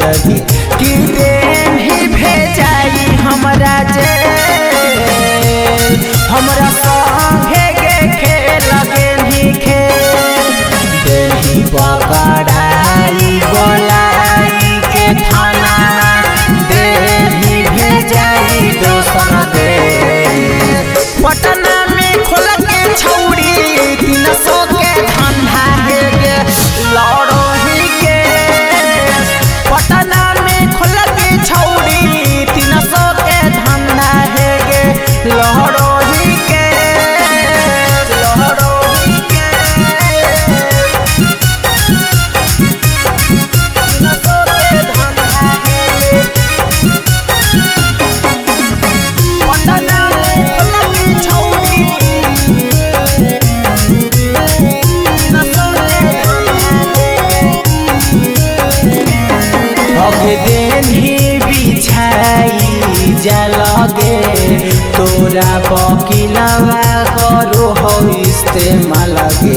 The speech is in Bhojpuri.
लगे कि देन ही भेजाई हमरा जेल हमरा संगे गे खेल गेली खेल देही पकड़ाई बोलाई के थाना देही भेजाई दोसर देश पटना में खोल के छौड़ी 300 के धंधा है गे लड़ो ही के पटना में खोल के छौड़ी 300 के धंधा है गे लड़ो ही के लड़ो ही के 300 के धंधा है गे पटना में खोल के छौड़ी देन ही बिछाई जलगे तोरा वकीलवा करो हो इस्तेमाल गे